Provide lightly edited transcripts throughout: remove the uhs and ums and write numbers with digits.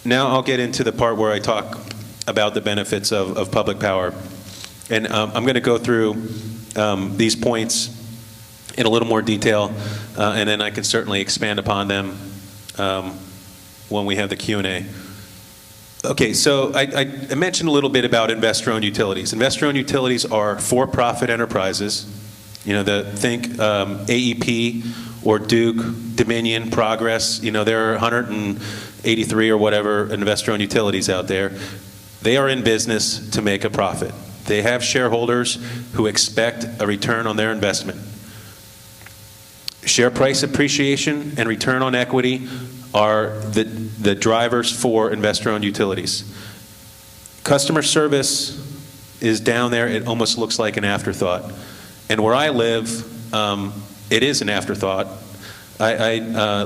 Now I'll get into the part where I talk about the benefits of public power. And I'm going to go through these points in a little more detail, and then I can certainly expand upon them when we have the Q&A. Okay, so I mentioned a little bit about investor-owned utilities. Investor-owned utilities are for-profit enterprises. You know, think AEP or Duke, Dominion, Progress. You know, there are 183 or whatever investor-owned utilities out there. They are in business to make a profit. They have shareholders who expect a return on their investment. Share price appreciation and return on equity are the drivers for investor-owned utilities. Customer service is down there. It almost looks like an afterthought. And where I live, it is an afterthought. I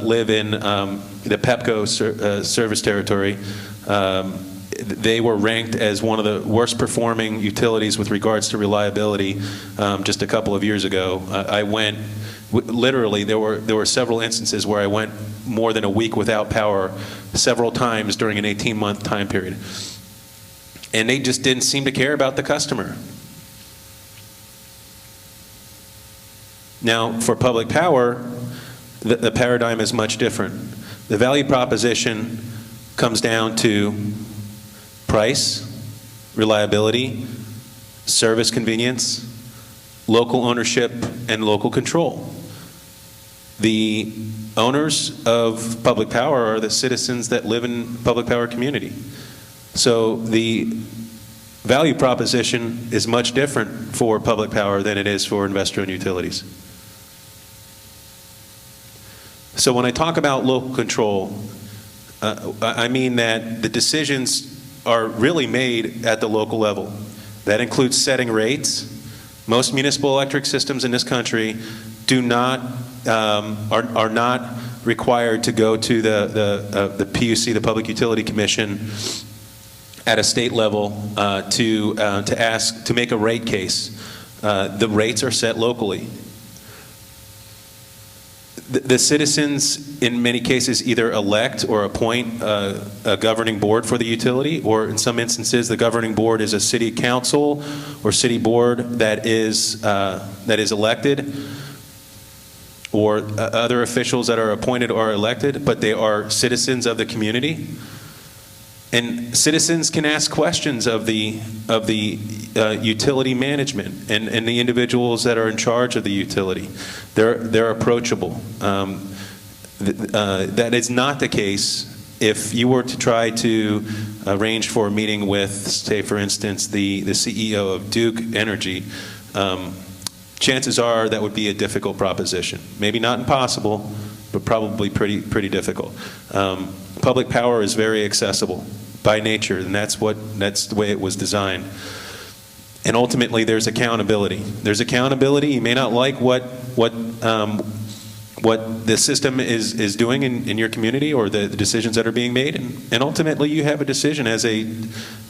live in the PEPCO service territory. They were ranked as one of the worst performing utilities with regards to reliability just a couple of years ago. I went, literally, there were several instances where I went more than a week without power several times during an 18-month time period. And they just didn't seem to care about the customer. Now, for public power, the paradigm is much different. The value proposition comes down to price, reliability, service convenience, local ownership, and local control. The owners of public power are the citizens that live in public power community. So the value proposition is much different for public power than it is for investor-owned utilities. So when I talk about local control, I mean that the decisions are really made at the local level. That includes setting rates. Most municipal electric systems in this country do not are not required to go to the PUC, the Public Utility Commission, at a state level to make a rate case. The rates are set locally. The citizens, in many cases, either elect or appoint a governing board for the utility, or in some instances, the governing board is a city council or city board that is elected, or other officials that are appointed or elected, but they are citizens of the community. And citizens can ask questions of the utility management and the individuals that are in charge of the utility. They're approachable. That is not the case if you were to try to arrange for a meeting with, say, for instance, the CEO of Duke Energy. Chances are that would be a difficult proposition. Maybe not impossible, but probably pretty difficult. Public power is very accessible by nature, and that's the way it was designed. And ultimately, there's accountability. There's accountability. You may not like what the system is doing in your community, or the decisions that are being made, and ultimately you have a decision as a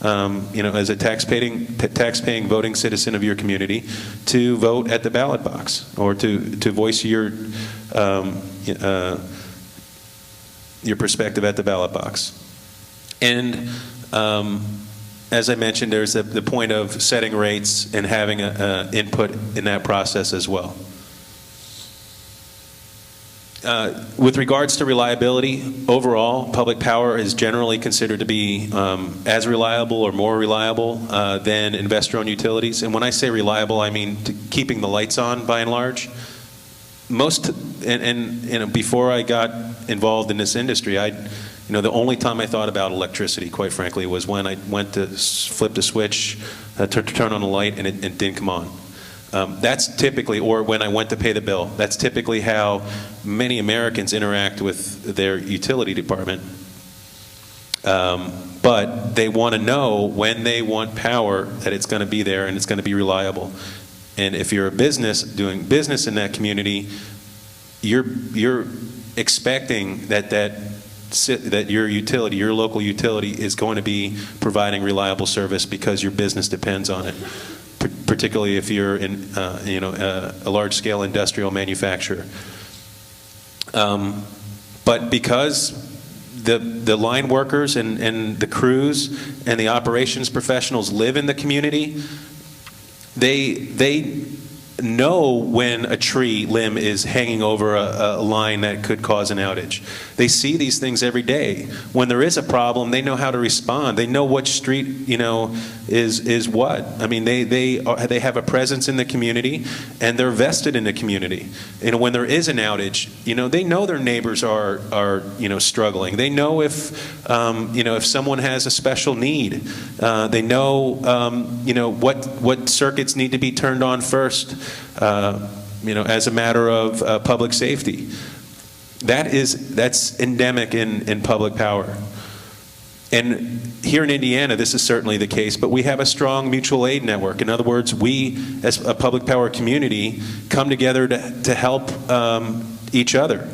as a tax-paying voting citizen of your community to vote at the ballot box, or to voice your perspective at the ballot box. And as I mentioned, there's the point of setting rates and having input in that process as well. With regards to reliability, overall, public power is generally considered to be as reliable or more reliable than investor-owned utilities. And when I say reliable, I mean keeping the lights on, by and large. Before I got involved in this industry, the only time I thought about electricity, quite frankly, was when I went to flip the switch to turn on the light and it didn't come on. That's typically, or when I went to pay the bill, that's typically how many Americans interact with their utility department. But they want to know when they want power that it's going to be there and it's going to be reliable. And if you're a business doing business in that community, you're expecting that your utility, your local utility, is going to be providing reliable service because your business depends on it. Particularly if you're in, a large-scale industrial manufacturer. But because the line workers and the crews and the operations professionals live in the community, they know when a tree limb is hanging over a line that could cause an outage. They see these things every day. When there is a problem, they know how to respond. They know which street, is what. I mean, they have a presence in the community, and they're vested in the community. When there is an outage, they know their neighbors are struggling. They know if someone has a special need. They know what circuits need to be turned on first. As a matter of public safety. That's endemic in public power. And here in Indiana, this is certainly the case, but we have a strong mutual aid network. In other words, we, as a public power community, come together to help each other.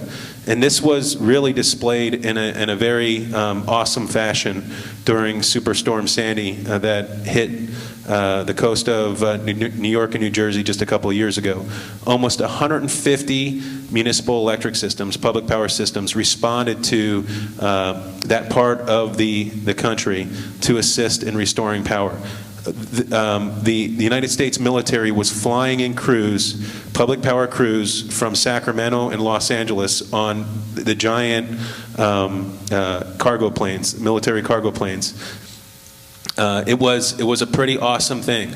And this was really displayed in a very awesome fashion during Superstorm Sandy that hit the coast of New York and New Jersey just a couple of years ago. Almost 150 municipal electric systems, public power systems, responded to that part of the country to assist in restoring power. The United States military was flying in crews, public power crews, from Sacramento and Los Angeles on the giant cargo planes, military cargo planes. It was a pretty awesome thing.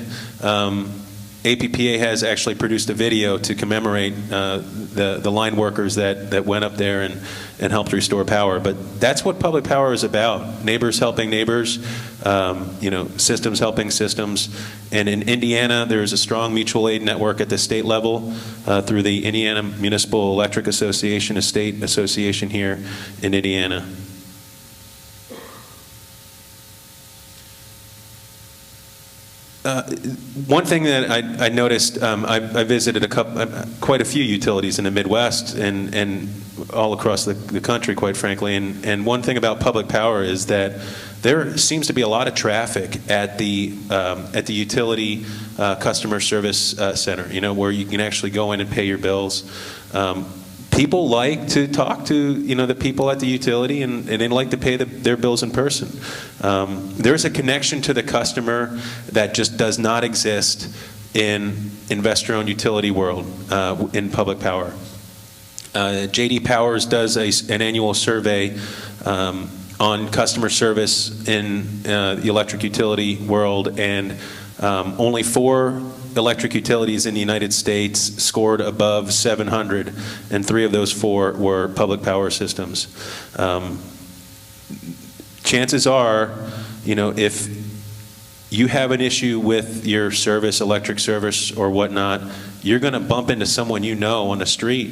APPA has actually produced a video to commemorate the line workers that went up there and helped restore power. But that's what public power is about: neighbors helping neighbors, systems helping systems. And in Indiana, there's a strong mutual aid network at the state level through the Indiana Municipal Electric Association, a state association here in Indiana. One thing that I noticed, I visited quite a few utilities in the Midwest and all across the country, quite frankly. And one thing about public power is that there seems to be a lot of traffic at the utility customer service center. Where you can actually go in and pay your bills. People like to talk to the people at the utility, and they like to pay their bills in person. There's a connection to the customer that just does not exist in investor-owned utility world in public power. J.D. Powers does an annual survey on customer service in the electric utility world, and only 4 electric utilities in the United States scored above 700, and 3 of those 4 were public power systems. Chances are, if you have an issue with your service, electric service or whatnot, you're going to bump into someone on the street.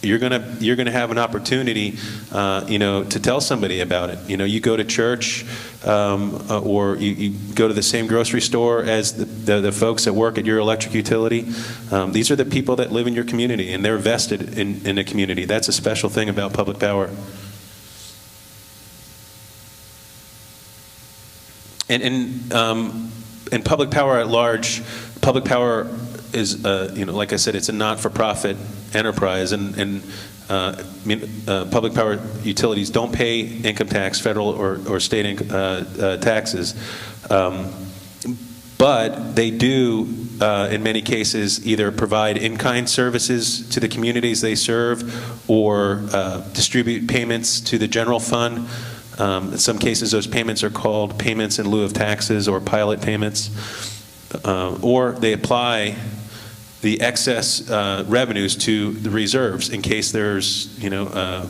You're gonna have an opportunity, to tell somebody about it. You go to church, or you go to the same grocery store as the folks that work at your electric utility. These are the people that live in your community, and they're vested in the community. That's a special thing about public power. And public power at large, public power is, like I said, it's a not-for-profit enterprise, and public power utilities don't pay income tax, federal or state taxes, but they do, in many cases, either provide in-kind services to the communities they serve, or distribute payments to the general fund. In some cases, those payments are called payments in lieu of taxes or pilot payments, or they apply the excess revenues to the reserves in case there's a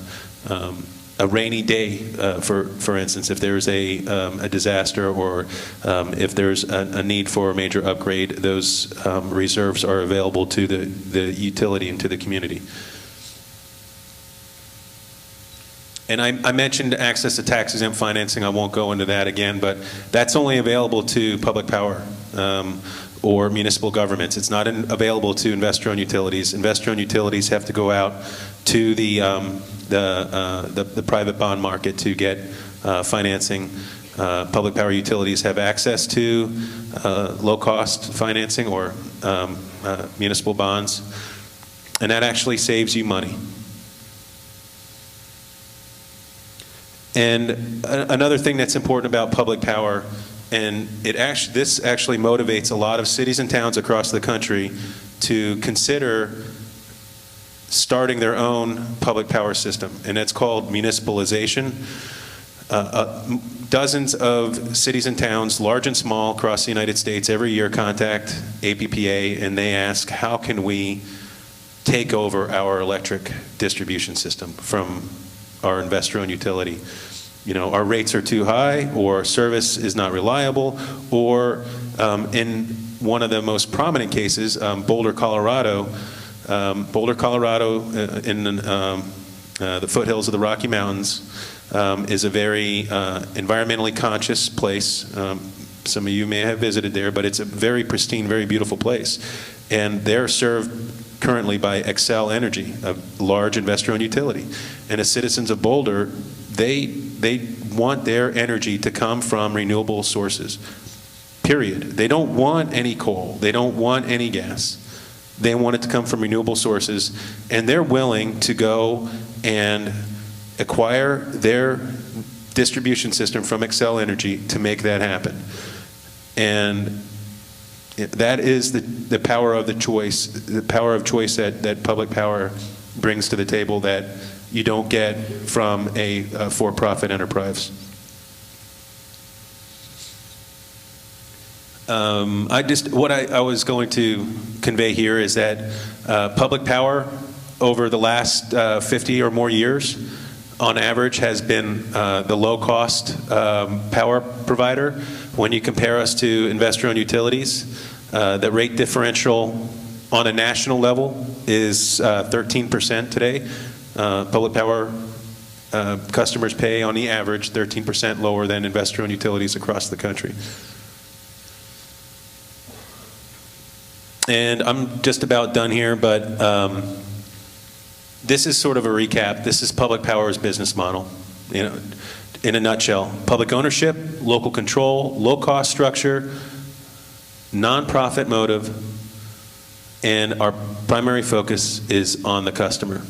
rainy day, for instance, if there's a disaster, or if there's a need for a major upgrade, those reserves are available to the utility and to the community. And I mentioned access to tax-exempt financing. I won't go into that again, but that's only available to public power or municipal governments. It's not available to investor-owned utilities. Investor-owned utilities have to go out to the private bond market to get financing. Public power utilities have access to low-cost financing or municipal bonds, and that actually saves you money. And another thing that's important about public power, and this actually motivates a lot of cities and towns across the country to consider starting their own public power system, and that's called municipalization. Dozens of cities and towns, large and small, across the United States every year contact APPA, and they ask, how can we take over our electric distribution system from our investor-owned utility? You know, our rates are too high, or service is not reliable, or in one of the most prominent cases, Boulder, Colorado, in the foothills of the Rocky Mountains, is a very environmentally conscious place. Some of you may have visited there, but it's a very pristine, very beautiful place. And they're served currently by Xcel Energy, a large investor-owned utility. And as citizens of Boulder, they want their energy to come from renewable sources, period. They don't want any coal. They don't want any gas. They want it to come from renewable sources, and they're willing to go and acquire their distribution system from Xcel Energy to make that happen. And that is the power of the choice that public power brings to the table that you don't get from a for-profit enterprise. What I was going to convey here is that public power over the last 50 or more years, on average, has been the low-cost power provider. When you compare us to investor-owned utilities, the rate differential on a national level is 13% today. Public power customers pay, on the average, 13% lower than investor-owned utilities across the country. And I'm just about done here, but this is sort of a recap. This is public power's business model, you know, in a nutshell. Public ownership, local control, low-cost structure, nonprofit motive, and our primary focus is on the customer.